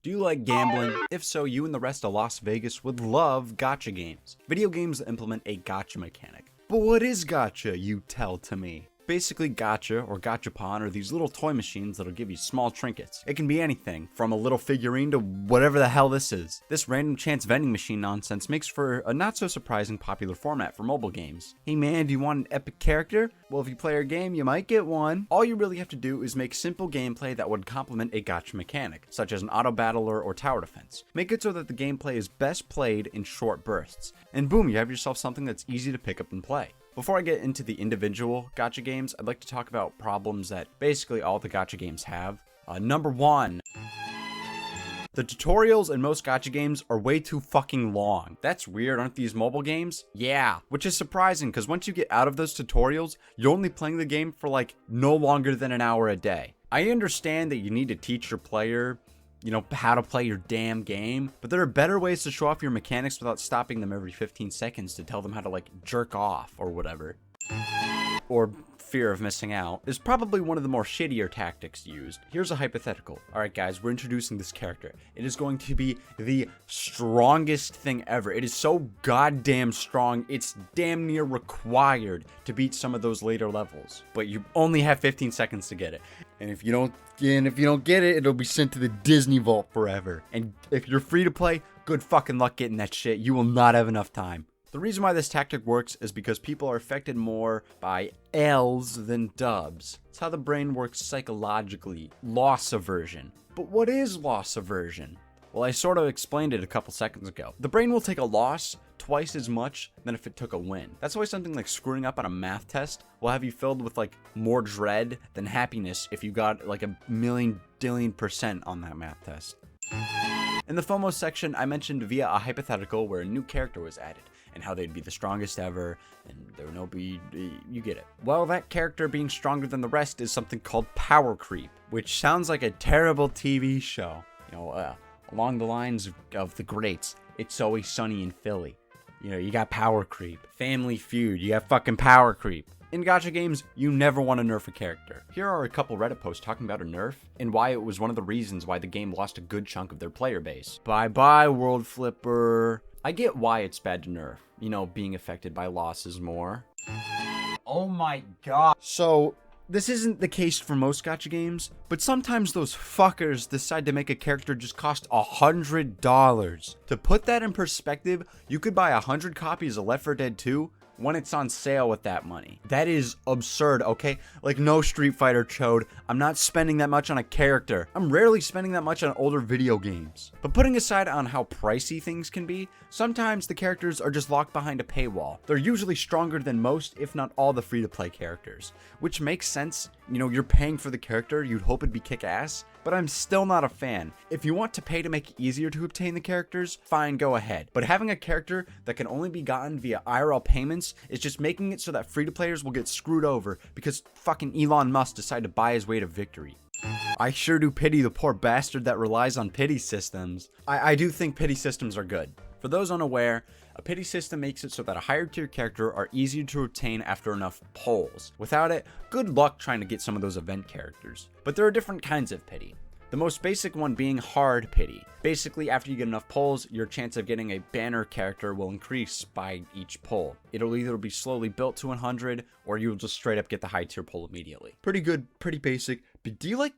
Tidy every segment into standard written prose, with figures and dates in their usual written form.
Do you like gambling? If so, you and the rest of Las Vegas would love gacha games. Video games implement a gacha mechanic. But what is gacha, you tell to me? Basically, gacha or gachapon are these little toy machines that'll give you small trinkets. It can be anything, from a little figurine to whatever the hell this is. This random chance vending machine nonsense makes for a not so surprising popular format for mobile games. Hey man, do you want an epic character? Well, if you play our game, you might get one. All you really have to do is make simple gameplay that would complement a gacha mechanic, such as an auto battler or tower defense. Make it so that the gameplay is best played in short bursts. And boom, you have yourself something that's easy to pick up and play. Before I get into the individual gacha games, I'd like to talk about problems that basically all the gacha games have. Number one, the tutorials in most gacha games are way too fucking long. That's weird, aren't these mobile games? Yeah, which is surprising because once you get out of those tutorials, you're only playing the game for like no longer than an hour a day. I understand that you need to teach your player how to play your damn game, but there are better ways to show off your mechanics without stopping them every 15 seconds to tell them how to like jerk off or whatever. Or fear of missing out is probably one of the more shittier tactics used. Here's a hypothetical. Alright guys, we're introducing this character. It is going to be the strongest thing ever. It is so goddamn strong, it's damn near required to beat some of those later levels. But you only have 15 seconds to get it. And if you don't get it, it'll be sent to the Disney Vault forever. And if you're free to play, good fucking luck getting that shit. You will not have enough time. The reason why this tactic works is because people are affected more by L's than dubs. It's how the brain works psychologically. Loss aversion. But what is loss aversion? Well, I sort of explained it a couple seconds ago. The brain will take a loss twice as much than if it took a win. That's why something like screwing up on a math test will have you filled with like more dread than happiness if you got like a million-dillion% on that math test. In the FOMO section, I mentioned via a hypothetical where a new character was added and how they'd be the strongest ever, and there would no be, you get it. Well, that character being stronger than the rest is something called power creep, which sounds like a terrible TV show. Along the lines of the greats, It's Always Sunny in Philly. You got power creep. Family Feud, you got fucking power creep. In gacha games, you never want to nerf a character. Here are a couple Reddit posts talking about a nerf and why it was one of the reasons why the game lost a good chunk of their player base. Bye-bye, World Flipper. I get why it's bad to nerf. Being affected by losses more. Oh my god. So, this isn't the case for most gacha games, but sometimes those fuckers decide to make a character just cost $100. To put that in perspective, you could buy 100 copies of Left 4 Dead 2 when it's on sale with that money. That is absurd, okay? Like, no Street Fighter chode. I'm not spending that much on a character. I'm rarely spending that much on older video games. But putting aside on how pricey things can be, sometimes the characters are just locked behind a paywall. They're usually stronger than most, if not all, the free-to-play characters. Which makes sense. You're paying for the character, you'd hope it'd be kick-ass. But I'm still not a fan. If you want to pay to make it easier to obtain the characters, fine, go ahead. But having a character that can only be gotten via IRL payments is just making it so that free-to-players will get screwed over because fucking Elon Musk decided to buy his way to victory. I sure do pity the poor bastard that relies on pity systems. I do think pity systems are good. For those unaware, a pity system makes it so that a higher tier character are easier to obtain after enough polls. Without it, good luck trying to get some of those event characters. But there are different kinds of pity. The most basic one being hard pity. Basically, after you get enough polls, your chance of getting a banner character will increase by each poll. It'll either be slowly built to 100, or you'll just straight up get the high tier poll immediately. Pretty good, pretty basic. But do you like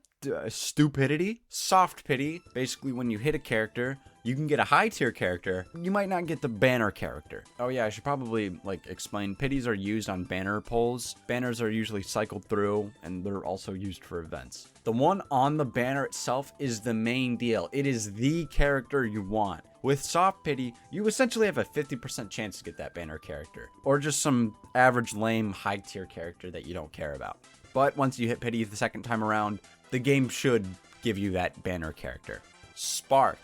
stupidity? Soft pity. Basically, when you hit a character, you can get a high tier character. You might not get the banner character. Oh yeah, I should probably explain. Pities are used on banner polls. Banners are usually cycled through, and they're also used for events. The one on the banner itself is the main deal. It is the character you want. With soft pity, you essentially have a 50% chance to get that banner character, or just some average lame high tier character that you don't care about. But once you hit pity the second time around, the game should give you that banner character. Spark.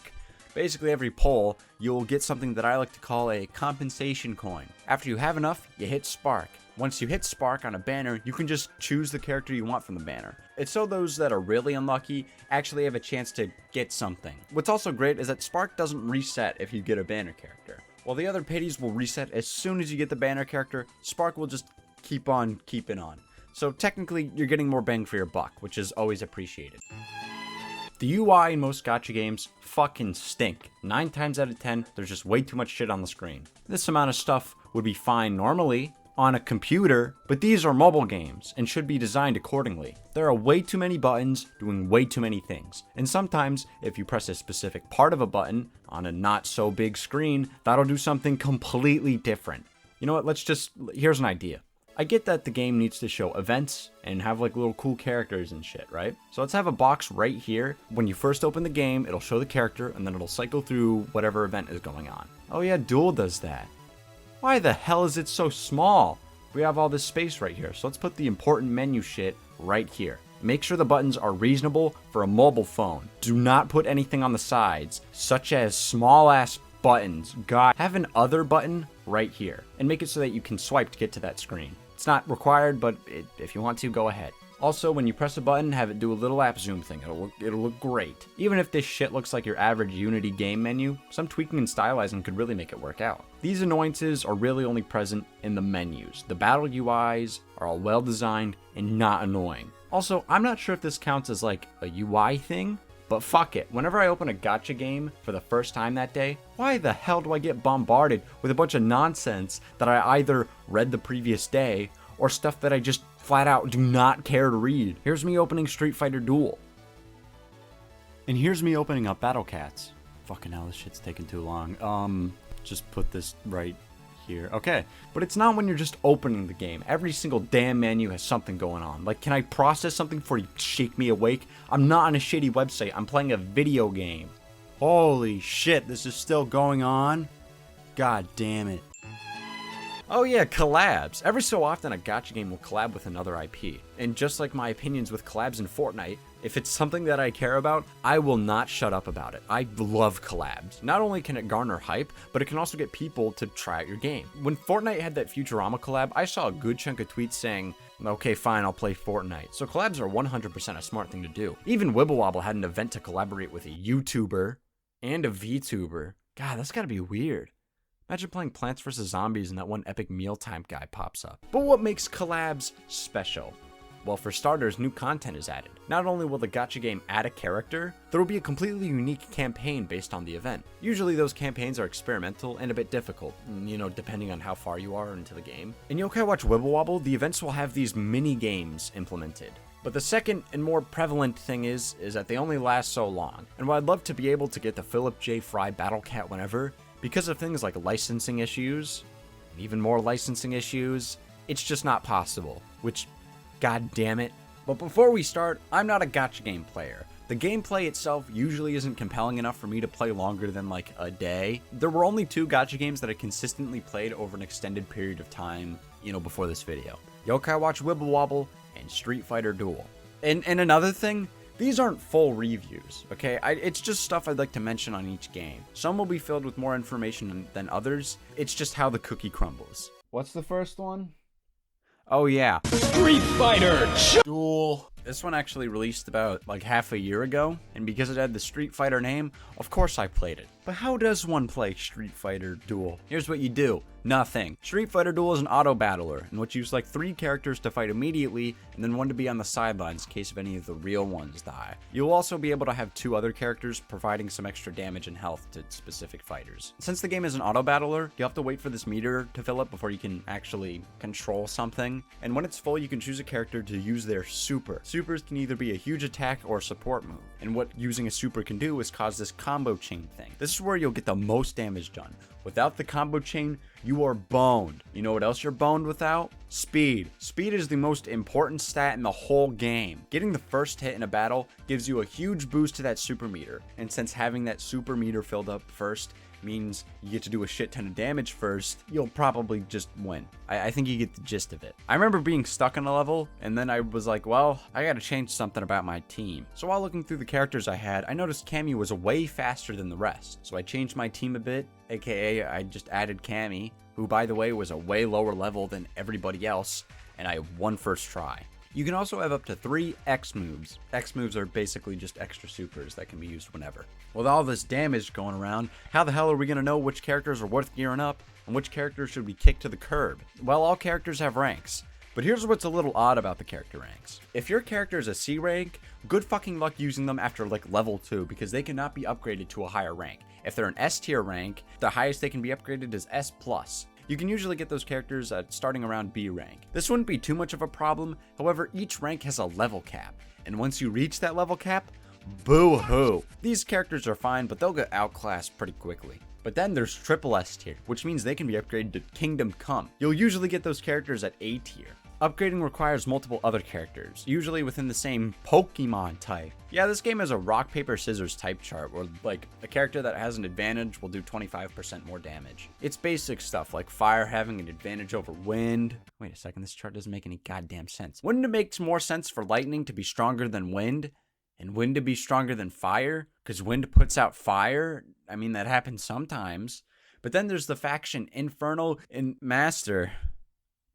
Basically, every poll, you'll get something that I like to call a compensation coin. After you have enough, you hit Spark. Once you hit Spark on a banner, you can just choose the character you want from the banner. It's so those that are really unlucky actually have a chance to get something. What's also great is that Spark doesn't reset if you get a banner character. While the other pities will reset as soon as you get the banner character, Spark will just keep on keeping on. So technically, you're getting more bang for your buck, which is always appreciated. The UI in most gacha games fucking stink. 9 times out of 10, there's just way too much shit on the screen. This amount of stuff would be fine normally on a computer, but these are mobile games and should be designed accordingly. There are way too many buttons doing way too many things. And sometimes, if you press a specific part of a button on a not so big screen, that'll do something completely different. You know what, here's an idea. I get that the game needs to show events and have like little cool characters and shit, right? So let's have a box right here. When you first open the game, it'll show the character and then it'll cycle through whatever event is going on. Oh yeah, Duel does that. Why the hell is it so small? We have all this space right here, so let's put the important menu shit right here. Make sure the buttons are reasonable for a mobile phone. Do not put anything on the sides, such as small ass buttons. God, have an other button right here, and make it so that you can swipe to get to that screen. It's not required, but if you want to, go ahead. Also, when you press a button, have it do a little app zoom thing. It'll look great. Even if this shit looks like your average Unity game menu, some tweaking and stylizing could really make it work out. These annoyances are really only present in the menus. The battle UIs are all well designed and not annoying. Also, I'm not sure if this counts as like a UI thing, but fuck it. Whenever I open a gacha game for the first time that day, why the hell do I get bombarded with a bunch of nonsense that I either read the previous day or stuff that I just flat out do not care to read? Here's me opening Street Fighter Duel. And here's me opening up Battle Cats. Fucking hell, this shit's taking too long. Just put this right here. Okay, but it's not when you're just opening the game. Every single damn menu has something going on. Like, can I process something before you shake me awake? I'm not on a shitty website. I'm playing a video game. Holy shit, this is still going on? God damn it. Oh yeah, collabs. Every so often a gacha game will collab with another IP. And just like my opinions with collabs in Fortnite, if it's something that I care about, I will not shut up about it. I love collabs. Not only can it garner hype, but it can also get people to try out your game. When Fortnite had that Futurama collab, I saw a good chunk of tweets saying, okay, fine, I'll play Fortnite. So collabs are 100% a smart thing to do. Even WibbleWobble had an event to collaborate with a YouTuber and a VTuber. God, that's gotta be weird. Imagine playing Plants vs. Zombies and that one epic mealtime guy pops up. But what makes collabs special? Well, for starters, new content is added. Not only will the gacha game add a character, there will be a completely unique campaign based on the event. Usually those campaigns are experimental and a bit difficult, depending on how far you are into the game. In Yokai Watch Wibblewobble, the events will have these mini games implemented. But the second and more prevalent thing is that they only last so long. And while I'd love to be able to get the Philip J. Fry Battle Cat whenever, because of things like licensing issues, and even more licensing issues, it's just not possible, which, god damn it. But before we start, I'm not a gacha game player. The gameplay itself usually isn't compelling enough for me to play longer than like a day. There were only 2 gacha games that I consistently played over an extended period of time, before this video. Yokai Watch Wibblewobble and Street Fighter Duel. And another thing, these aren't full reviews, okay? It's just stuff I'd like to mention on each game. Some will be filled with more information than others. It's just how the cookie crumbles. What's the first one? Oh yeah. Street Fighter Duel. This one actually released about like half a year ago, and because it had the Street Fighter name, of course I played it. But how does one play Street Fighter Duel? Here's what you do. Nothing. Street Fighter Duel is an auto battler, in which you use like 3 characters to fight immediately, and then 1 to be on the sidelines in case of any of the real ones die. You'll also be able to have 2 other characters providing some extra damage and health to specific fighters. Since the game is an auto battler, you have to wait for this meter to fill up before you can actually control something. And when it's full, you can choose a character to use their super. Supers can either be a huge attack or a support move. And what using a super can do is cause this combo chain thing. This is where you'll get the most damage done. Without the combo chain, you are boned. You know what else you're boned without? Speed. Speed is the most important stat in the whole game. Getting the first hit in a battle gives you a huge boost to that super meter. And since having that super meter filled up first means you get to do a shit ton of damage first, you'll probably just win. I think you get the gist of it. I remember being stuck on a level, and then I was like, well, I gotta change something about my team. So while looking through the characters I had, I noticed Cammy was way faster than the rest. So I changed my team a bit, aka I just added Cammy, who by the way was a way lower level than everybody else, and I won first try. You can also have up to 3 X moves. X moves are basically just extra supers that can be used whenever. With all this damage going around, how the hell are we going to know which characters are worth gearing up and which characters should be kicked to the curb? Well, all characters have ranks, But here's what's a little odd about the character ranks. If your character is a C rank, good fucking luck using them after like level 2 because they cannot be upgraded to a higher rank. If they're an S tier rank, the highest they can be upgraded is S+. You can usually get those characters at starting around B rank. This wouldn't be too much of a problem, however each rank has a level cap, and once you reach that level cap, boo-hoo. These characters are fine, but they'll get outclassed pretty quickly. But then there's triple S tier, which means they can be upgraded to Kingdom Come. You'll usually get those characters at A tier. Upgrading requires multiple other characters, usually within the same Pokemon type. Yeah, this game has a rock, paper, scissors type chart where like a character that has an advantage will do 25% more damage. It's basic stuff like fire having an advantage over wind. Wait a second, this chart doesn't make any goddamn sense. Wouldn't it make more sense for lightning to be stronger than wind? And wind to be stronger than fire? Because wind puts out fire? I mean, that happens sometimes. But then there's the faction Infernal and Master.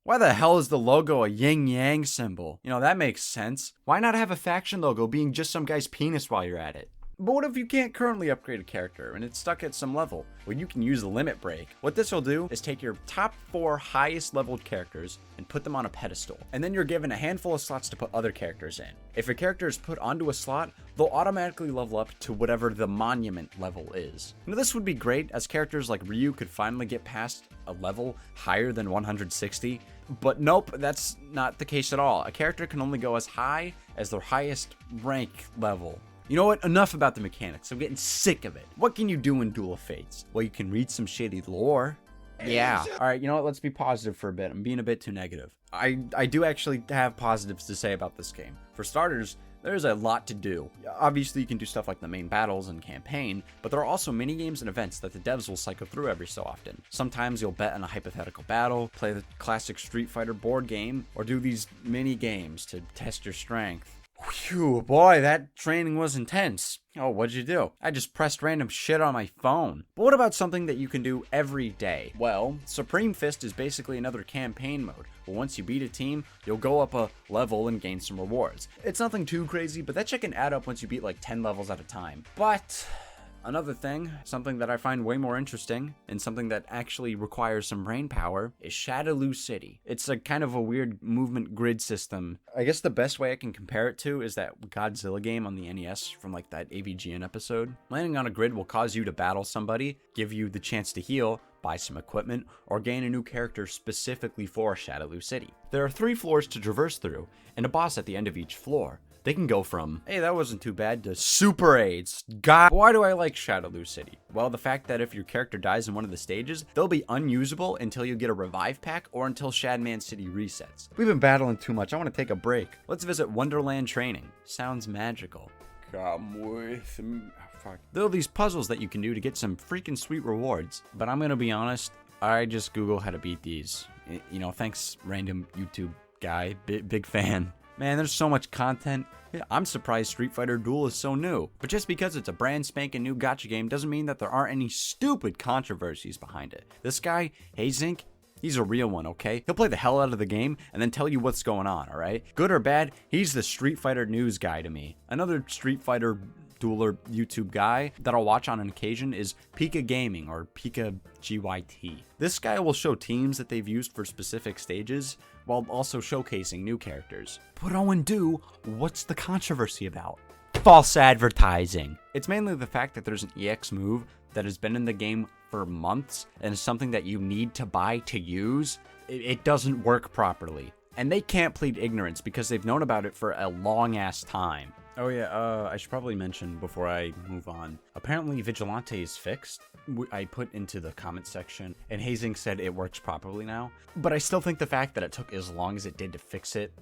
Why the hell is the logo a yin-yang symbol? You know, that makes sense. Why not have a faction logo being just some guy's penis while you're at it? But what if you can't currently upgrade a character and it's stuck at some level? Well, you can use the limit break. What this will do is take your top 4 highest leveled characters and put them on a pedestal. And then you're given a handful of slots to put other characters in. If a character is put onto a slot, they'll automatically level up to whatever the monument level is. Now this would be great as characters like Ryu could finally get past a level higher than 160. But nope, that's not the case at all. A character can only go as high as their highest rank level. You know what? Enough about the mechanics. I'm getting sick of it. What can you do in Duel of Fates? Well, you can read some shady lore. Yeah. Alright, you know what? Let's be positive for a bit. I'm being a bit too negative. I do actually have positives to say about this game. For starters, there's a lot to do. Obviously, you can do stuff like the main battles and campaign, but there are also mini games and events that the devs will cycle through every so often. Sometimes you'll bet on a hypothetical battle, play the classic Street Fighter board game, or do these mini games to test your strength. Phew, boy, that training was intense. Oh, what'd you do? I just pressed random shit on my phone. But what about something that you can do every day? Well, Supreme Fist is basically another campaign mode. But once you beat a team, you'll go up a level and gain some rewards. It's nothing too crazy, but that shit can add up once you beat like 10 levels at a time. But another thing, something that I find way more interesting, and something that actually requires some brain power, is Shadaloo City. It's a kind of a weird movement grid system. I guess the best way I can compare it to is that Godzilla game on the NES from like that AVGN episode. Landing on a grid will cause you to battle somebody, give you the chance to heal, buy some equipment, or gain a new character specifically for Shadaloo City. There are 3 floors to traverse through, and a boss at the end of each floor. They can go from, hey, that wasn't too bad, to super AIDS. God, why do I like Shadaloo City? Well, the fact that if your character dies in one of the stages, they'll be unusable until you get a revive pack or until Shadman City resets. We've been battling too much. I want to take a break. Let's visit Wonderland Training. Sounds magical. Come with me. Fuck. There are these puzzles that you can do to get some freaking sweet rewards. But I'm gonna be honest, I just Google how to beat these. You know, thanks random YouTube guy, big fan. Man, there's so much content. Yeah, I'm surprised Street Fighter Duel is so new. But just because it's a brand spanking new gacha game doesn't mean that there aren't any stupid controversies behind it. This guy, Hazink, he's a real one, okay? He'll play the hell out of the game and then tell you what's going on, alright? Good or bad, he's the Street Fighter news guy to me. Another Street Fighter Dueler YouTube guy that I'll watch on an occasion is Pika Gaming, or Pika GYT. This guy will show teams that they've used for specific stages while also showcasing new characters. But Owen Do, what's the controversy about? False advertising. It's mainly the fact that there's an EX move that has been in the game for months and is something that you need to buy to use. It doesn't work properly. And they can't plead ignorance because they've known about it for a long ass time. Oh yeah, I should probably mention before I move on. Apparently Vigilante is fixed. I put into the comment section, and Hazing said it works properly now. But I still think the fact that it took as long as it did to fix it,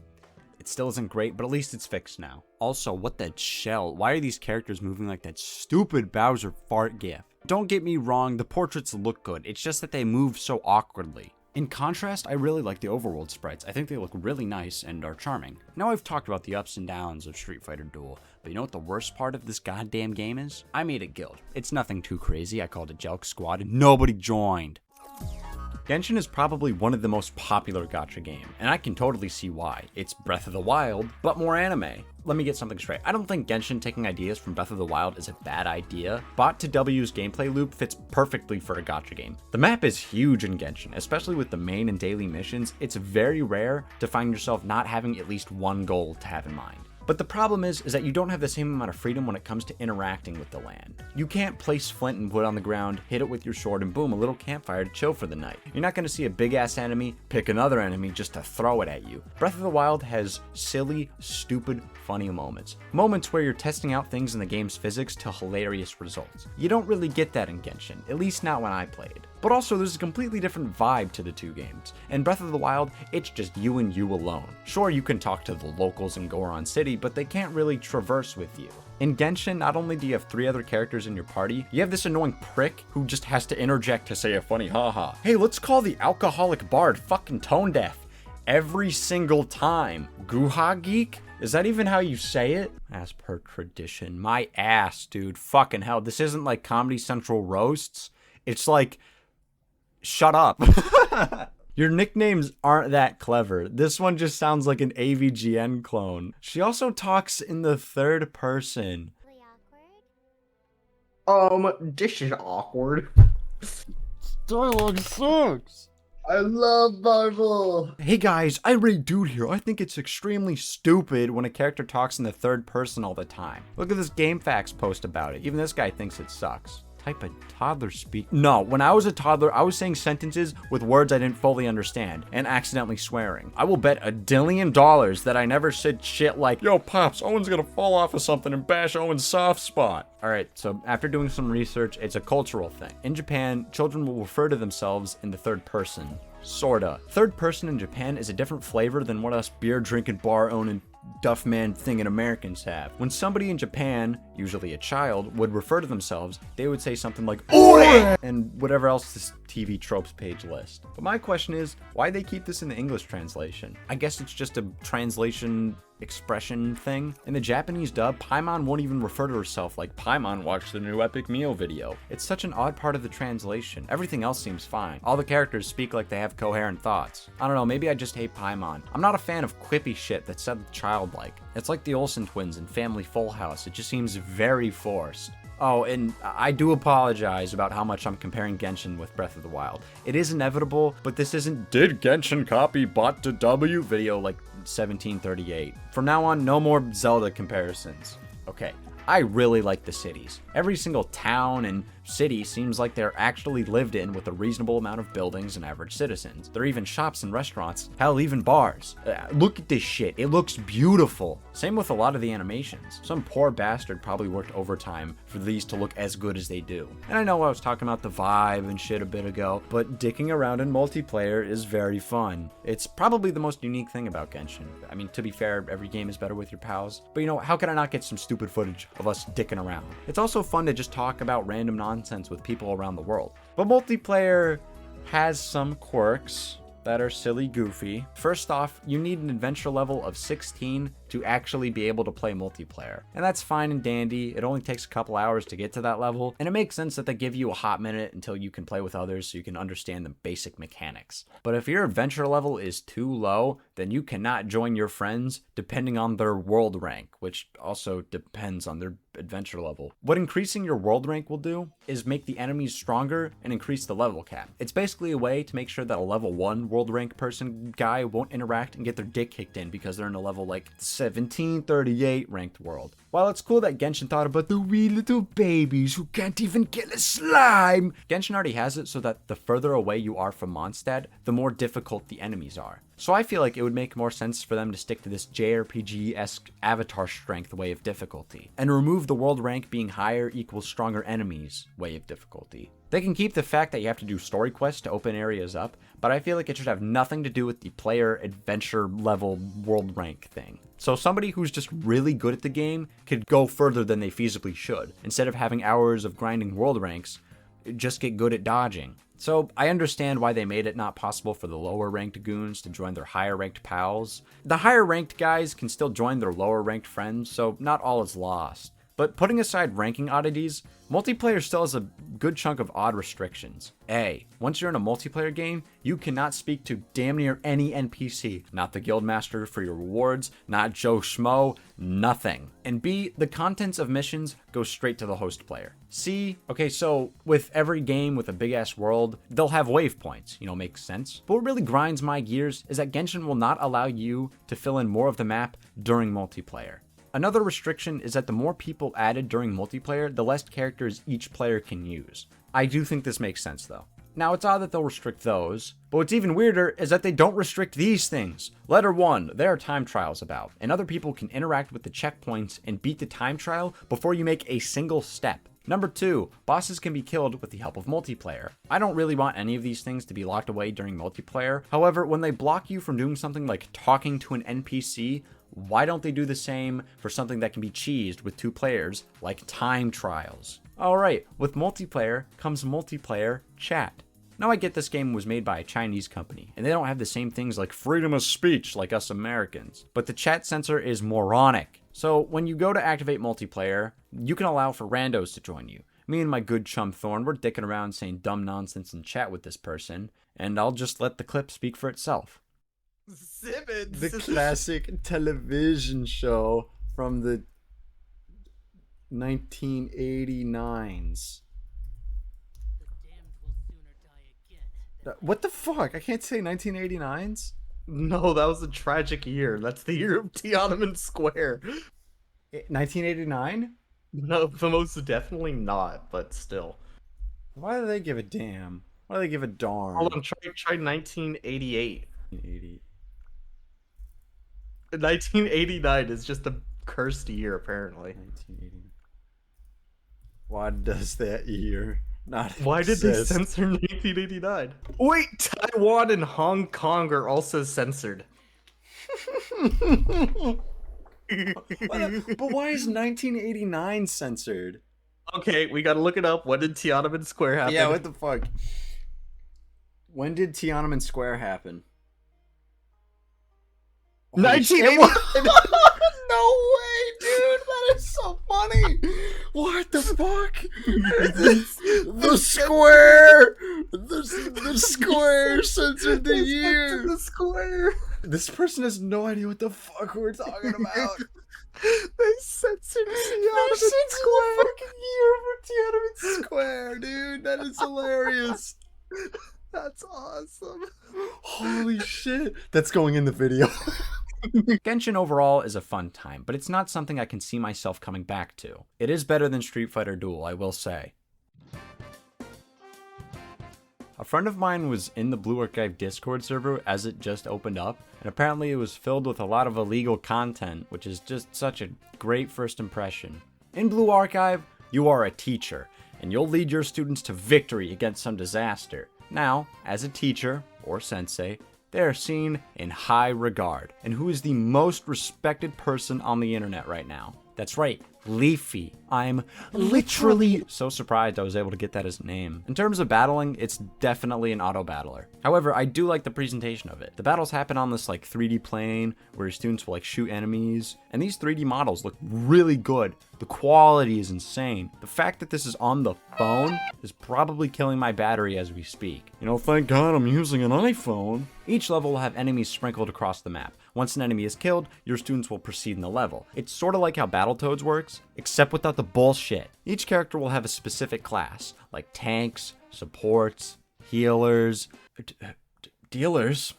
it still isn't great, but at least it's fixed now. Also, what the shell? Why are these characters moving like that stupid Bowser fart gif? Don't get me wrong, the portraits look good. It's just that they move so awkwardly. In contrast, I really like the overworld sprites. I think they look really nice and are charming. Now I've talked about the ups and downs of Street Fighter Duel, but you know what the worst part of this goddamn game is? I made a guild. It's nothing too crazy. I called it Jelk Squad and nobody joined. Genshin is probably one of the most popular gacha game, and I can totally see why. It's Breath of the Wild, but more anime. Let me get something straight. I don't think Genshin taking ideas from Breath of the Wild is a bad idea. Bot to W's gameplay loop fits perfectly for a gacha game. The map is huge in Genshin, especially with the main and daily missions. It's very rare to find yourself not having at least one goal to have in mind. But the problem is that you don't have the same amount of freedom when it comes to interacting with the land. You can't place flint and wood on the ground, hit it with your sword, and boom, a little campfire to chill for the night. You're not going to see a big ass enemy, pick another enemy just to throw it at you. Breath of the Wild has silly, stupid, funny moments. Moments where you're testing out things in the game's physics to hilarious results. You don't really get that in Genshin, at least not when I played. But also, there's a completely different vibe to the two games. In Breath of the Wild, it's just you and you alone. Sure, you can talk to the locals in Goron City, but they can't really traverse with you. In Genshin, not only do you have 3 other characters in your party, you have this annoying prick who just has to interject to say a funny haha. Hey, let's call the alcoholic bard fucking tone deaf. Every single time. Guha geek? Is that even how you say it? As per tradition. My ass, dude. Fucking hell. This isn't like Comedy Central roasts. It's like, shut up. Your nicknames aren't that clever. This one just sounds like an AVGN clone. She also talks in the third person. This is awkward. Dialogue sucks. I love Bible. Hey guys, irate dude here. I think it's extremely stupid when a character talks in the third person all the time. Look at this GameFAQs post about it. Even this guy thinks it sucks. Type of toddler speak. No, when I was a toddler, I was saying sentences with words I didn't fully understand and accidentally swearing. I will bet $1 billion that I never said shit like, yo, Pops, Owen's gonna fall off of something and bash Owen's soft spot. Alright, so after doing some research, it's a cultural thing. In Japan, children will refer to themselves in the third person. Sorta. Third person in Japan is a different flavor than what us beer drinking, bar owning, duff man thinking Americans have. When somebody in Japan, usually a child, would refer to themselves, they would say something like "Ore!" and whatever else this TV tropes page list. But my question is, why they keep this in the English translation? I guess it's just a translation expression thing. In the Japanese dub, Paimon won't even refer to herself like Paimon watched the new epic meal video. It's such an odd part of the translation. Everything else seems fine. All the characters speak like they have coherent thoughts. I don't know, maybe I just hate Paimon. I'm not a fan of quippy shit that's said childlike. It's like the Olsen twins in Family Full House. It just seems very forced. Oh, and I do apologize about how much I'm comparing Genshin with Breath of the Wild. It is inevitable, but this isn't "Did Genshin copy bot to W" video like 1738. From now on, no more Zelda comparisons. Okay, I really like the cities. Every single town and city seems like they're actually lived in with a reasonable amount of buildings and average citizens. There are even shops and restaurants, hell, even bars. Look at this shit, it looks beautiful. Same with a lot of the animations. Some poor bastard probably worked overtime for these to look as good as they do. And I know I was talking about the vibe and shit a bit ago, but dicking around in multiplayer is very fun. It's probably the most unique thing about Genshin. I mean, to be fair, every game is better with your pals, but you know, how can I not get some stupid footage of us dicking around? It's also fun to just talk about random nonsense with people around the world. But multiplayer has some quirks that are silly goofy. First off, you need an adventure level of 16 to actually be able to play multiplayer. And that's fine and dandy. It only takes a couple hours to get to that level. And it makes sense that they give you a hot minute until you can play with others so you can understand the basic mechanics. But if your adventure level is too low, then you cannot join your friends depending on their world rank, which also depends on their adventure level. What increasing your world rank will do is make the enemies stronger and increase the level cap. It's basically a way to make sure that a level 1 world rank person guy won't interact and get their dick kicked in because they're in a level like 1738 ranked world. While it's cool that Genshin thought about the wee little babies who can't even kill a slime, Genshin already has it so that the further away you are from Mondstadt, the more difficult the enemies are. So I feel like it would make more sense for them to stick to this JRPG-esque avatar strength way of difficulty, and remove the world rank being higher equals stronger enemies way of difficulty. They can keep the fact that you have to do story quests to open areas up, but I feel like it should have nothing to do with the player adventure level world rank thing. So somebody who's just really good at the game could go further than they feasibly should. Instead of having hours of grinding world ranks, just get good at dodging. So I understand why they made it not possible for the lower ranked goons to join their higher ranked pals. The higher ranked guys can still join their lower ranked friends, so not all is lost. But putting aside ranking oddities, multiplayer still has a good chunk of odd restrictions. A, once you're in a multiplayer game, you cannot speak to damn near any NPC. Not the guildmaster for your rewards, not Joe Schmo, nothing. And B, the contents of missions go straight to the host player. C, okay, so with every game with a big ass world, they'll have waypoints, makes sense. But what really grinds my gears is that Genshin will not allow you to fill in more of the map during multiplayer. Another restriction is that the more people added during multiplayer, the less characters each player can use. I do think this makes sense though. Now it's odd that they'll restrict those, but what's even weirder is that they don't restrict these things. Letter 1, there are time trials about, and other people can interact with the checkpoints and beat the time trial before you make a single step. Number 2, bosses can be killed with the help of multiplayer. I don't really want any of these things to be locked away during multiplayer. However, when they block you from doing something like talking to an NPC, why don't they do the same for something that can be cheesed with 2 players, like time trials? Alright, with multiplayer comes multiplayer chat. Now I get this game was made by a Chinese company, and they don't have the same things like freedom of speech like us Americans, but the chat censor is moronic. So when you go to activate multiplayer, you can allow for randos to join you. Me and my good chum Thorn, we're dicking around saying dumb nonsense in chat with this person, and I'll just let the clip speak for itself. Simmons. The classic television show from the 1989s. What the fuck? I can't say 1989s? No, that was a tragic year. That's the year of Tiananmen Square. 1989? No, most definitely not, but still. Why do they give a damn? Why do they give a darn? Hold on, try 1988. 1980. 1989 is just a cursed year, apparently. 1989. Why does that year not Why did they exist? censor 1989? Wait, Taiwan and Hong Kong are also censored. But why is 1989 censored? Okay, we gotta look it up. When did Tiananmen Square happen? Yeah, what the fuck? When did Tiananmen Square happen? 1981. No way, dude! That is so funny. What the fuck? The square. The square censored the year. The square. This person has no idea what the fuck we're talking about. They censored Tiananmen Square. Fucking year for Tiananmen Square, dude. That is hilarious. That's awesome. Holy shit. That's going in the video. Genshin overall is a fun time, but it's not something I can see myself coming back to. It is better than Street Fighter Duel, I will say. A friend of mine was in the Blue Archive Discord server as it just opened up, and apparently it was filled with a lot of illegal content, which is just such a great first impression. In Blue Archive, you are a teacher, and you'll lead your students to victory against some disaster. Now, as a teacher, or sensei, they are seen in high regard. And who is the most respected person on the internet right now? That's right, Leafy. I'm literally so surprised I was able to get that as a name. In terms of battling, it's definitely an auto battler. However, I do like the presentation of it. The battles happen on this like 3D plane where your students will like shoot enemies, and these 3D models look really good. The quality is insane. The fact that this is on the phone is probably killing my battery as we speak. Thank God I'm using an iPhone. Each level will have enemies sprinkled across the map. Once an enemy is killed, your students will proceed in the level. It's sort of like how Battletoads works, except without the bullshit. Each character will have a specific class, like tanks, supports, healers, dealers.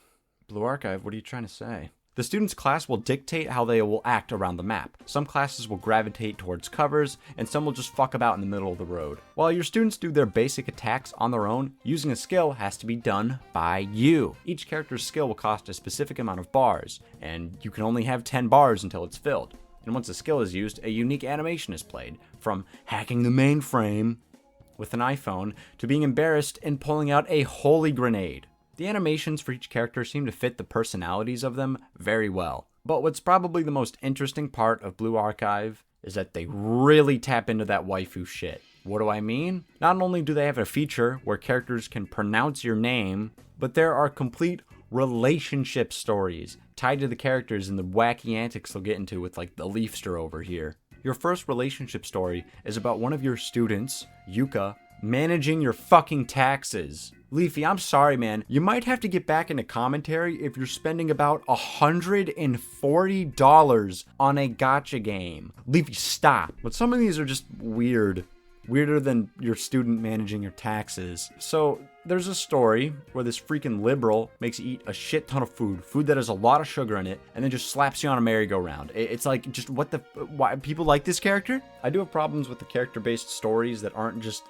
Blue Archive, what are you trying to say? The student's class will dictate how they will act around the map. Some classes will gravitate towards covers, and some will just fuck about in the middle of the road. While your students do their basic attacks on their own, using a skill has to be done by you. Each character's skill will cost a specific amount of bars, and you can only have 10 bars until it's filled. And once a skill is used, a unique animation is played, from hacking the mainframe with an iPhone to being embarrassed and pulling out a holy grenade. The animations for each character seem to fit the personalities of them very well. But what's probably the most interesting part of Blue Archive is that they really tap into that waifu shit. What do I mean? Not only do they have a feature where characters can pronounce your name, but there are complete relationship stories tied to the characters and the wacky antics they'll get into with like the Leafster over here. Your first relationship story is about one of your students, Yuka, managing your fucking taxes. Leafy, I'm sorry, man. You might have to get back into commentary if you're spending about $140 on a gacha game. Leafy, stop. But some of these are just weird. Weirder than your student managing your taxes. So there's a story where this freaking liberal makes you eat a shit ton of food that has a lot of sugar in it, and then just slaps you on a merry-go-round. It's like, just why people like this character? I do have problems with the character-based stories that aren't just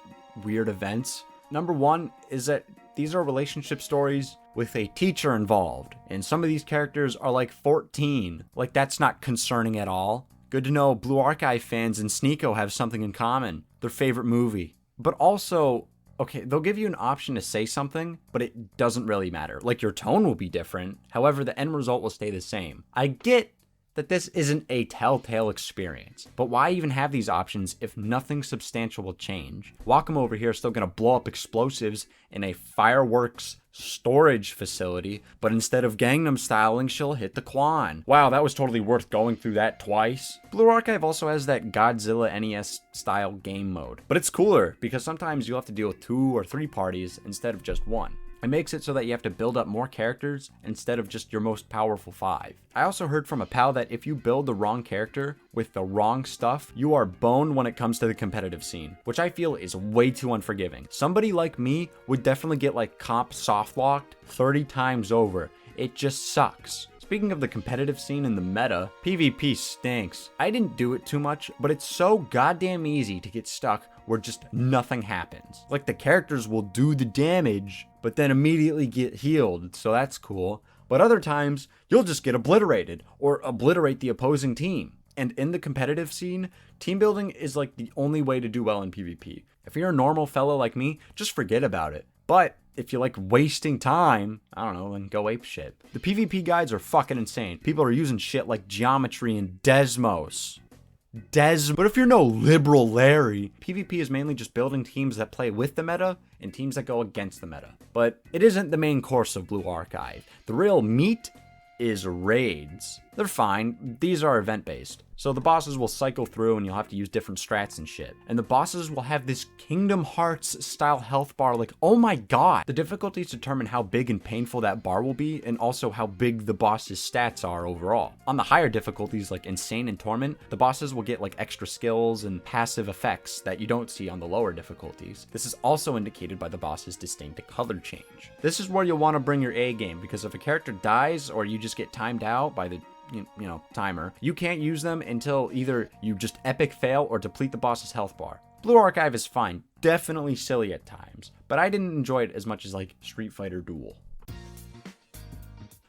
weird events. Number one is that these are relationship stories with a teacher involved, and some of these characters are like 14. Like, that's not concerning at all. Good to know Blue Archive fans and Sneeko have something in common. Their favorite movie. But also, okay, they'll give you an option to say something, but it doesn't really matter. Like, your tone will be different. However, the end result will stay the same. I get that this isn't a telltale experience, but why even have these options if nothing substantial will change? Wacom over here is still gonna blow up explosives in a fireworks storage facility, but instead of Gangnam styling, she'll hit the Quan. Wow, that was totally worth going through that twice. Blue Archive also has that Godzilla NES style game mode, but it's cooler because sometimes you'll have to deal with 2 or 3 parties instead of just 1. It makes it so that you have to build up more characters instead of just your most powerful 5. I also heard from a pal that if you build the wrong character with the wrong stuff, you are boned when it comes to the competitive scene, which I feel is way too unforgiving. Somebody like me would definitely get like comp softlocked 30 times over. It just sucks. Speaking of the competitive scene in the meta, PvP stinks. I didn't do it too much, but it's so goddamn easy to get stuck where just nothing happens. Like, the characters will do the damage, but then immediately get healed, so that's cool. But other times, you'll just get obliterated, or obliterate the opposing team. And in the competitive scene, team building is like the only way to do well in PvP. If you're a normal fellow like me, just forget about it. But if you like wasting time, I don't know, then go ape shit. The PvP guides are fucking insane. People are using shit like geometry and Desmos. But if you're no liberal Larry, PvP is mainly just building teams that play with the meta and teams that go against the meta. But it isn't the main course of Blue Archive. The real meat is raids. They're fine. These are event-based. So the bosses will cycle through and you'll have to use different strats and shit. And the bosses will have this Kingdom Hearts style health bar, like, oh my god. The difficulties determine how big and painful that bar will be, and also how big the boss's stats are overall. On the higher difficulties like Insane and Torment, the bosses will get like extra skills and passive effects that you don't see on the lower difficulties. This is also indicated by the boss's distinct color change. This is where you'll want to bring your A game, because if a character dies or you just get timed out by the timer, you can't use them until either you just epic fail or deplete the boss's health bar. Blue Archive is fine, definitely silly at times, but I didn't enjoy it as much as like Street Fighter Duel.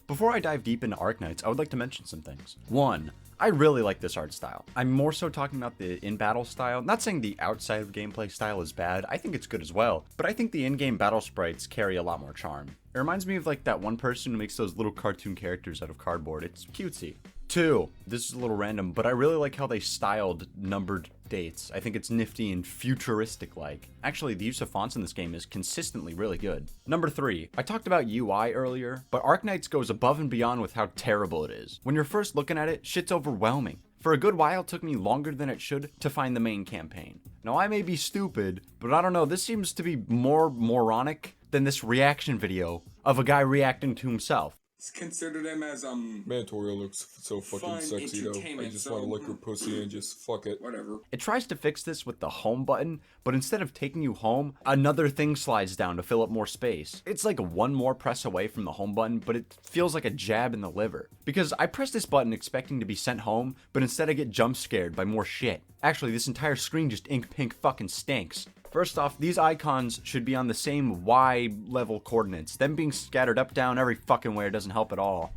Before I dive deep into Arknights, I would like to mention some things. 1. I really like this art style. I'm more so talking about the in-battle style. Not saying the outside of gameplay style is bad, I think it's good as well, but I think the in-game battle sprites carry a lot more charm. It reminds me of like that one person who makes those little cartoon characters out of cardboard. It's cutesy. 2, this is a little random, but I really like how they styled numbered dates. I think it's nifty and futuristic-like. Actually, the use of fonts in this game is consistently really good. Number 3, I talked about UI earlier, but Arknights goes above and beyond with how terrible it is. When you're first looking at it, shit's overwhelming. For a good while, it took me longer than it should to find the main campaign. Now, I may be stupid, but I don't know, this seems to be more moronic than this reaction video of a guy reacting to himself. Consider them as Mantorial looks so fucking sexy though. I just want to lick her pussy and just fuck it. Whatever. It tries to fix this with the home button, but instead of taking you home, another thing slides down to fill up more space. It's like one more press away from the home button, but it feels like a jab in the liver. Because I press this button expecting to be sent home, but instead I get jump scared by more shit. Actually, this entire screen just ink pink fucking stinks. First off, these icons should be on the same Y level coordinates. Them being scattered up, down, every fucking where doesn't help at all.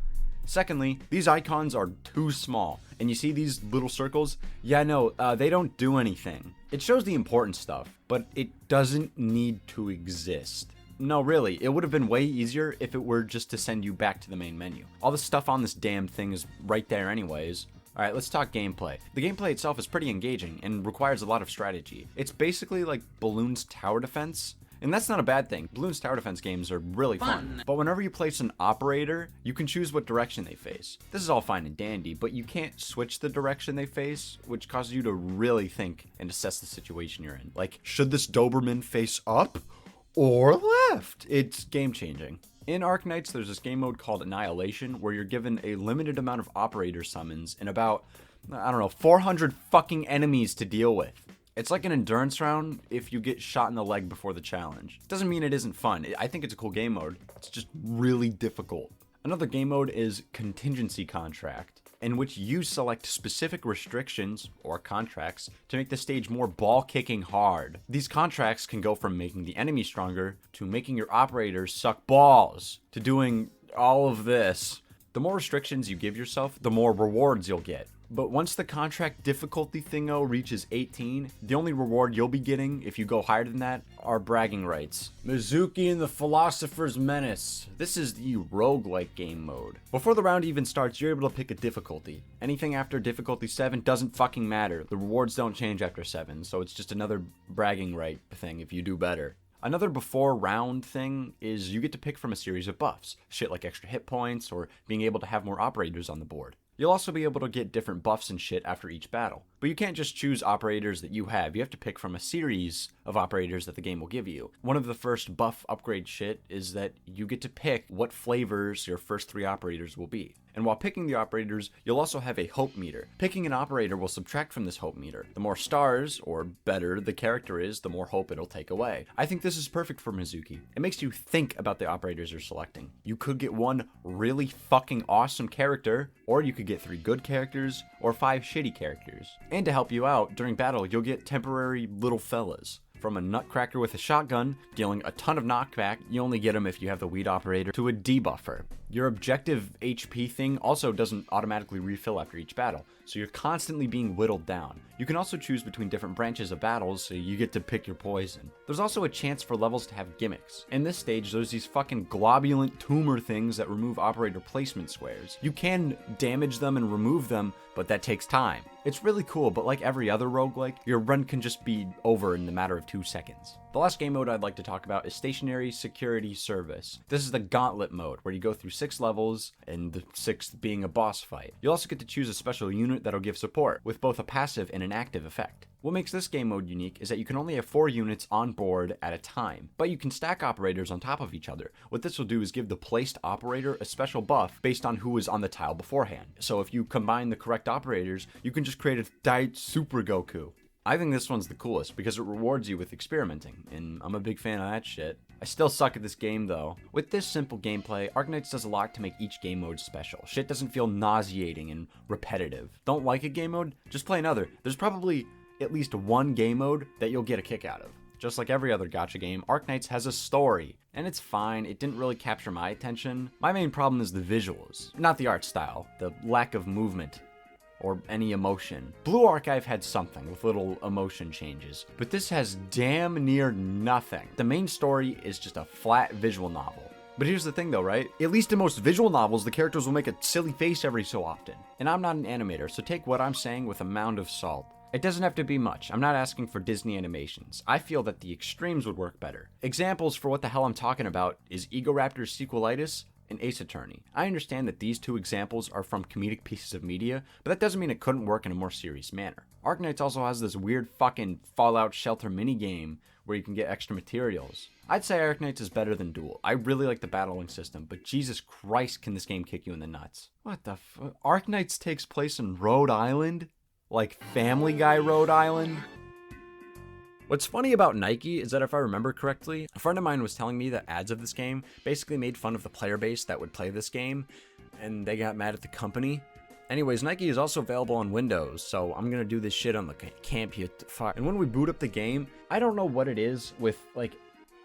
Secondly, these icons are too small. And you see these little circles? Yeah, no, they don't do anything. It shows the important stuff, but it doesn't need to exist. No, really, it would have been way easier if it were just to send you back to the main menu. All the stuff on this damn thing is right there anyways. Alright, let's talk gameplay. The gameplay itself is pretty engaging and requires a lot of strategy. It's basically like Balloon's tower defense, And that's not a bad thing. Bloons tower defense games are really fun. But whenever you place an operator, you can choose what direction they face. This is all fine and dandy, but you can't switch the direction they face, which causes you to really think and assess the situation you're in. Like, should this Doberman face up or left? It's game changing. In Arknights, there's this game mode called Annihilation, where you're given a limited amount of operator summons and about, 400 fucking enemies to deal with. It's like an endurance round if you get shot in the leg before the challenge. Doesn't mean it isn't fun. I think it's a cool game mode. It's just really difficult. Another game mode is Contingency Contract, in which you select specific restrictions or contracts to make the stage more ball-kicking hard. These contracts can go from making the enemy stronger to making your operators suck balls to doing all of this. The more restrictions you give yourself, the more rewards you'll get. But once the contract difficulty thingo reaches 18, the only reward you'll be getting, if you go higher than that, are bragging rights. Mizuki and the Philosopher's Menace. This is the roguelike game mode. Before the round even starts, you're able to pick a difficulty. Anything after difficulty 7 doesn't fucking matter. The rewards don't change after 7, so it's just another bragging right thing if you do better. Another before round thing is you get to pick from a series of buffs. Shit like extra hit points or being able to have more operators on the board. You'll also be able to get different buffs and shit after each battle. But you can't just choose operators that you have to pick from a series of operators that the game will give you. One of the first buff upgrade shit is that you get to pick what flavors your first 3 operators will be. And while picking the operators, you'll also have a hope meter. Picking an operator will subtract from this hope meter. The more stars, or better, the character is, the more hope it'll take away. I think this is perfect for Mizuki. It makes you think about the operators you're selecting. You could get one really fucking awesome character, or you could get 3 good characters, or 5 shitty characters. And to help you out, during battle, you'll get temporary little fellas. From a nutcracker with a shotgun, dealing a ton of knockback, you only get them if you have the weed operator, to a debuffer. Your objective HP thing also doesn't automatically refill after each battle, so you're constantly being whittled down. You can also choose between different branches of battles, so you get to pick your poison. There's also a chance for levels to have gimmicks. In this stage, there's these fucking globulent tumor things that remove operator placement squares. You can damage them and remove them, but that takes time. It's really cool, but like every other roguelike, your run can just be over in the matter of 2 seconds. The last game mode I'd like to talk about is Stationary Security Service. This is the Gauntlet mode, where you go through 6 levels, and the 6th being a boss fight. You'll also get to choose a special unit that'll give support, with both a passive and an active effect. What makes this game mode unique is that you can only have 4 units on board at a time, but you can stack operators on top of each other. What this will do is give the placed operator a special buff based on who was on the tile beforehand. So if you combine the correct operators, you can just create a Diet Super Goku. I think this one's the coolest because it rewards you with experimenting, and I'm a big fan of that shit. I still suck at this game though. With this simple gameplay, Arknights does a lot to make each game mode special. Shit doesn't feel nauseating and repetitive. Don't like a game mode? Just play another. There's probably at least one game mode that you'll get a kick out of. Just like every other gacha game, Arknights has a story, and it's fine. It didn't really capture my attention. My main problem is the visuals, not the art style, the lack of movement or any emotion. Blue Archive had something with little emotion changes, but this has damn near nothing. The main story is just a flat visual novel. But here's the thing though, right? At least in most visual novels, the characters will make a silly face every so often. And I'm not an animator, so take what I'm saying with a mound of salt. It doesn't have to be much. I'm not asking for Disney animations. I feel that the extremes would work better. Examples for what the hell I'm talking about is Egoraptor's Sequelitis and Ace Attorney. I understand that these 2 examples are from comedic pieces of media, but that doesn't mean it couldn't work in a more serious manner. Arknights also has this weird fucking Fallout Shelter minigame where you can get extra materials. I'd say Arknights is better than Duel. I really like the battling system, but Jesus Christ, can this game kick you in the nuts. What the fuck? Arknights takes place in Rhode Island? Like Family Guy Rhode Island? What's funny about Nike is that if I remember correctly, a friend of mine was telling me that ads of this game basically made fun of the player base that would play this game, and they got mad at the company. Anyways, Nike is also available on Windows, so I'm gonna do this shit on the computer. And when we boot up the game, I don't know what it is with, like,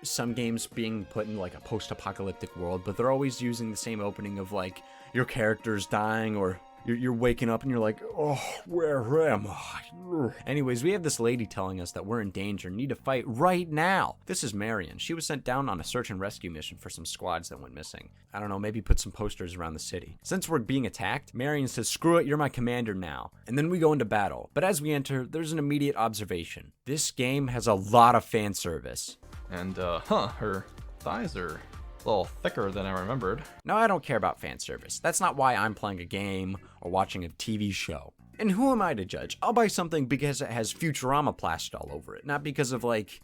some games being put in, like, a post-apocalyptic world, but they're always using the same opening of, like, your character's dying, or you're waking up and you're like, oh, where am I? Anyways, we have this lady telling us that we're in danger and need to fight right now. This is Marion. She was sent down on a search and rescue mission for some squads that went missing. I don't know, maybe put some posters around the city. Since we're being attacked, Marion says, screw it, you're my commander now. And then we go into battle. But as we enter, there's an immediate observation. This game has a lot of fan service. And, her thighs are a little thicker than I remembered. Now, I don't care about fan service. That's not why I'm playing a game or watching a TV show. And who am I to judge? I'll buy something because it has Futurama plastered all over it, not because of, like,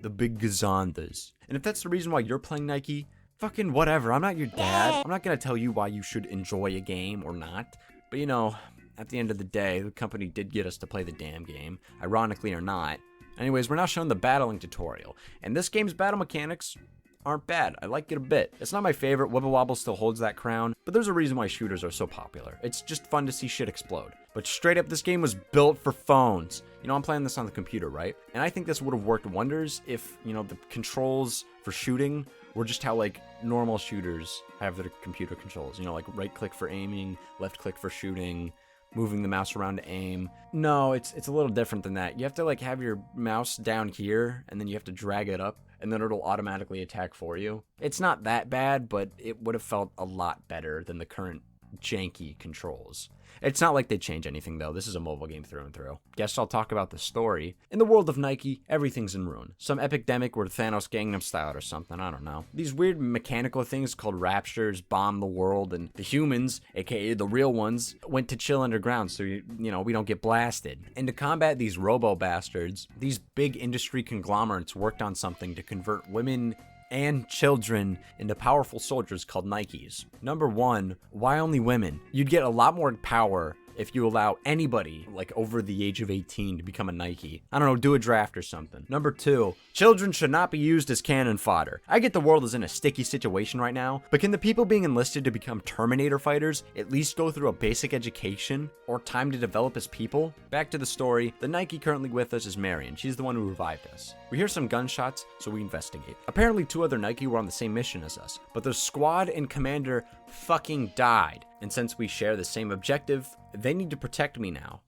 the big gazondas. And if that's the reason why you're playing Nike, fucking whatever. I'm not your dad. I'm not gonna tell you why you should enjoy a game or not. But, you know, at the end of the day, the company did get us to play the damn game, ironically or not. Anyways, we're now showing the battling tutorial. And this game's battle mechanics aren't bad. I like it a bit. It's not my favorite. Wibble Wobble still holds that crown, but there's a reason why shooters are so popular. It's just fun to see shit explode. But straight up, this game was built for phones. You know, I'm playing this on the computer, right? And I think this would have worked wonders if, you know, the controls for shooting were just how, like, normal shooters have their computer controls. You know, like right click for aiming, left click for shooting, moving the mouse around to aim. No, it's a little different than that. You have to, like, have your mouse down here, and then you have to drag it up, and then it'll automatically attack for you. It's not that bad, but it would have felt a lot better than the current janky controls. It's not like they change anything, though. This is a mobile game through and through. Guess I'll talk about the story. In the world of Nike, everything's in ruin. Some epidemic where Thanos Gangnam Style or something, I don't know. These weird mechanical things called raptures bomb the world, and the humans, aka the real ones, went to chill underground so, you know, we don't get blasted. And to combat these robo-bastards, these big industry conglomerates worked on something to convert women and children into powerful soldiers called Nikes. Number one, why only women? You'd get a lot more power if you allow anybody, like, over the age of 18 to become a Nike. I don't know, do a draft or something. Number two, children should not be used as cannon fodder. I get the world is in a sticky situation right now, but can the people being enlisted to become Terminator fighters at least go through a basic education or time to develop as people? Back to the story, the Nike currently with us is Marion. She's the one who revived us. We hear some gunshots, so we investigate. Apparently 2 other Nike were on the same mission as us, but their squad and commander fucking died. And since we share the same objective, they need to protect me now.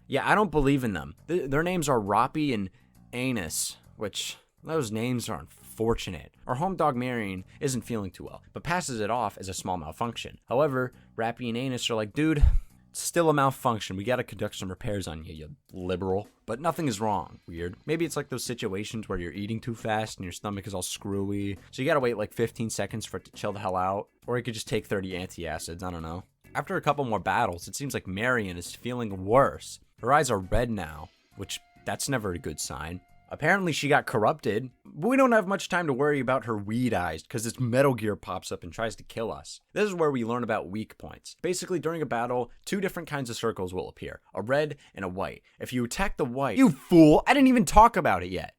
Yeah, I don't believe in them. Their names are Roppy and Anus, which, those names are unfortunate. Our home dog Marion isn't feeling too well, but passes it off as a small malfunction. However, Rappy and Anus are like, dude, it's still a malfunction. We gotta conduct some repairs on you, you liberal. But nothing is wrong. Weird. Maybe it's like those situations where you're eating too fast and your stomach is all screwy, so you gotta wait like 15 seconds for it to chill the hell out. Or you could just take 30 antacids, I don't know. After a couple more battles, it seems like Marion is feeling worse. Her eyes are red now, which that's never a good sign. Apparently she got corrupted, but we don't have much time to worry about her weed eyes because this Metal Gear pops up and tries to kill us. This is where we learn about weak points. Basically, during a battle, 2 different kinds of circles will appear, a red and a white. If you attack the white— You fool! I didn't even talk about it yet!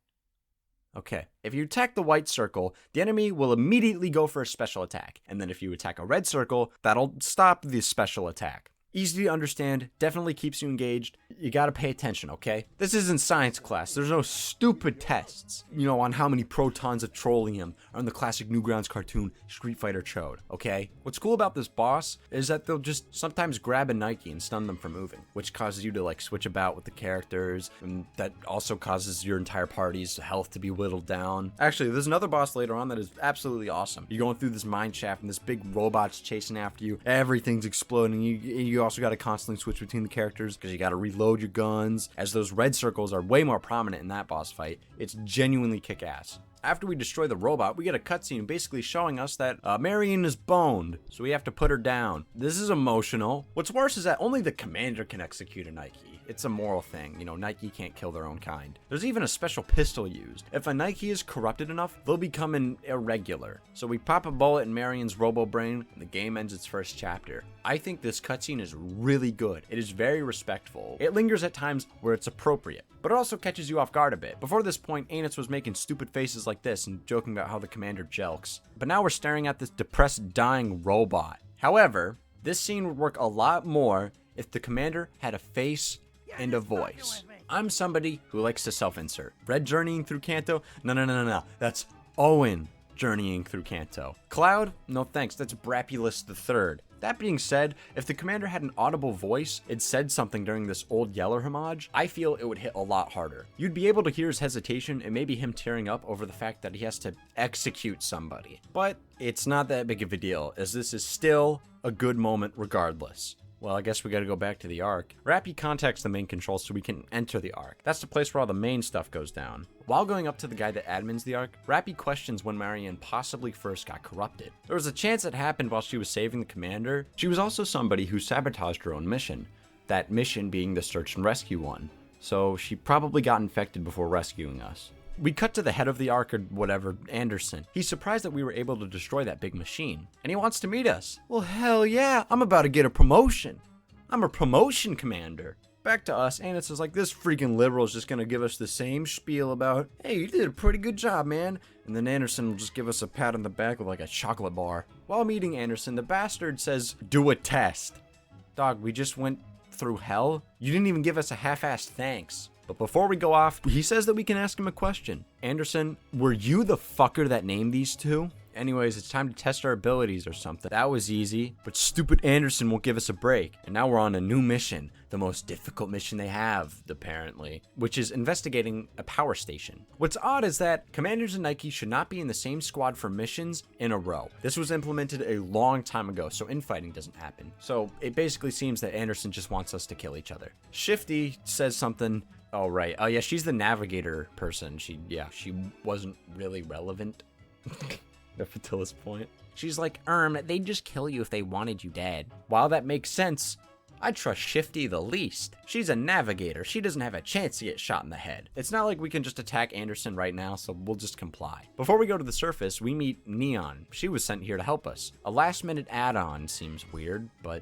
Okay, if you attack the white circle, the enemy will immediately go for a special attack. And then if you attack a red circle, that'll stop the special attack. Easy to understand, definitely keeps you engaged. You gotta pay attention, okay? This isn't science class. There's no stupid tests, you know, on how many protons of trollium are in the classic Newgrounds cartoon Street Fighter Chode, okay? What's cool about this boss is that they'll just sometimes grab a Nike and stun them from moving, which causes you to, like, switch about with the characters, and that also causes your entire party's health to be whittled down. Actually, there's another boss later on that is absolutely awesome. You're going through this mine shaft and this big robot's chasing after you. Everything's exploding. You also got to constantly switch between the characters because you got to reload your guns, as those red circles are way more prominent in that boss fight. It's genuinely kick-ass. After we destroy the robot, we get a cutscene basically showing us that Marion is boned, so we have to put her down. This is emotional. What's worse is that only the commander can execute a Nike. It's a moral thing, you know, Nike can't kill their own kind. There's even a special pistol used. If a Nike is corrupted enough, they'll become an irregular. So we pop a bullet in Marion's robo-brain, and the game ends its first chapter. I think this cutscene is really good. It is very respectful. It lingers at times where it's appropriate, but it also catches you off guard a bit. Before this point, Anus was making stupid faces like this and joking about how the commander jelks. But now we're staring at this depressed, dying robot. However, this scene would work a lot more if the commander had a face and a voice. I'm somebody who likes to self-insert. Red journeying through Kanto? No. That's Owen journeying through Kanto. Cloud? No thanks, that's Brapulus III. That being said, if the commander had an audible voice and said something during this old Yeller homage, I feel it would hit a lot harder. You'd be able to hear his hesitation and maybe him tearing up over the fact that he has to execute somebody. But it's not that big of a deal, as this is still a good moment regardless. Well, I guess we gotta go back to the Ark. Rappy contacts the main control so we can enter the Ark. That's the place where all the main stuff goes down. While going up to the guy that admins the Ark, Rappy questions when Marianne possibly first got corrupted. There was a chance it happened while she was saving the commander. She was also somebody who sabotaged her own mission. That mission being the search and rescue one. So she probably got infected before rescuing us. We cut to the head of the Ark or whatever, Anderson. He's surprised that we were able to destroy that big machine, and he wants to meet us. Well, hell yeah, I'm about to get a promotion. I'm a promotion commander. Back to us, Anderson's like, this freaking liberal is just gonna give us the same spiel about, hey, you did a pretty good job, man. And then Anderson will just give us a pat on the back with like a chocolate bar. While meeting Anderson, the bastard says, do a test. Dog, we just went through hell? You didn't even give us a half-assed thanks. But before we go off, he says that we can ask him a question. Anderson, were you the fucker that named these two? Anyways, it's time to test our abilities or something. That was easy, but stupid Anderson won't give us a break. And now we're on a new mission. The most difficult mission they have, apparently, which is investigating a power station. What's odd is that commanders and Nike should not be in the same squad for missions in a row. This was implemented a long time ago, so infighting doesn't happen. So it basically seems that Anderson just wants us to kill each other. Shifty says something. Oh, right. Oh, yeah, she's the navigator person. She wasn't really relevant up until this point. She's like, they'd just kill you if they wanted you dead. While that makes sense, I trust Shifty the least. She's a navigator. She doesn't have a chance to get shot in the head. It's not like we can just attack Anderson right now, so we'll just comply. Before we go to the surface, we meet Neon. She was sent here to help us. A last-minute add-on seems weird, but...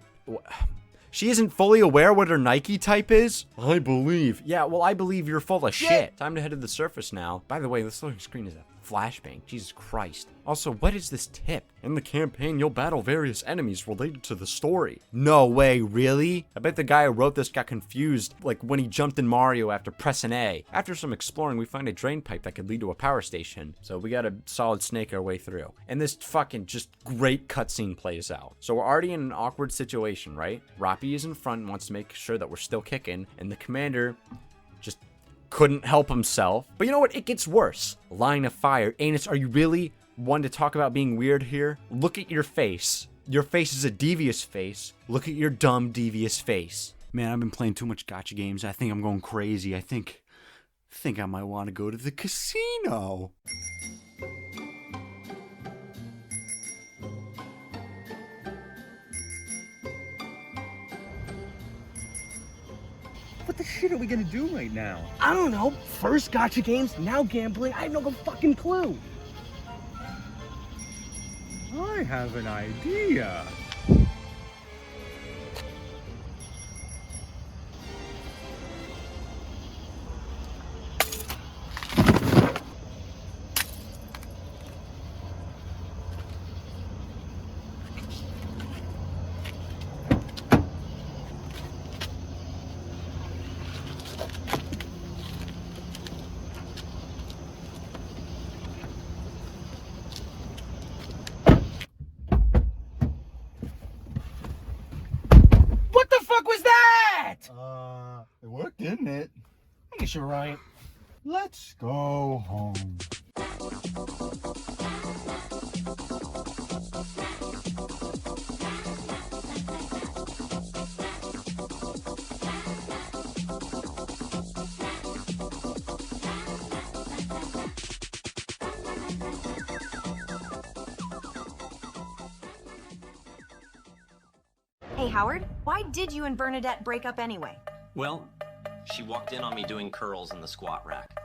She isn't fully aware what her Nike type is? I believe. Yeah, well, I believe you're full of shit. Time to head to the surface now. By the way, this loading screen is a flashbang. Jesus Christ. Also, what is this tip? In the campaign, you'll battle various enemies related to the story. No way, really? I bet the guy who wrote this got confused, like when he jumped in Mario after pressing A. After some exploring, we find a drain pipe that could lead to a power station. So we gotta solid snake our way through. And this fucking just great cutscene plays out. So we're already in an awkward situation, right? Rappy is in front and wants to make sure that we're still kicking, and the commander just couldn't help himself. But you know what? It gets worse. Line of fire. Anus, are you really one to talk about being weird here? Look at your face. Your face is a devious face. Look at your dumb, devious face. Man, I've been playing too much gacha games. I think I'm going crazy. I think I might want to go to the casino. What the shit are we gonna do right now? I don't know. First gacha games, now gambling. I have no fucking clue. I have an idea. It worked, didn't it? I guess you're right. Let's go home. Hey, Howard, why did you and Bernadette break up anyway? Well, she walked in on me doing curls in the squat rack.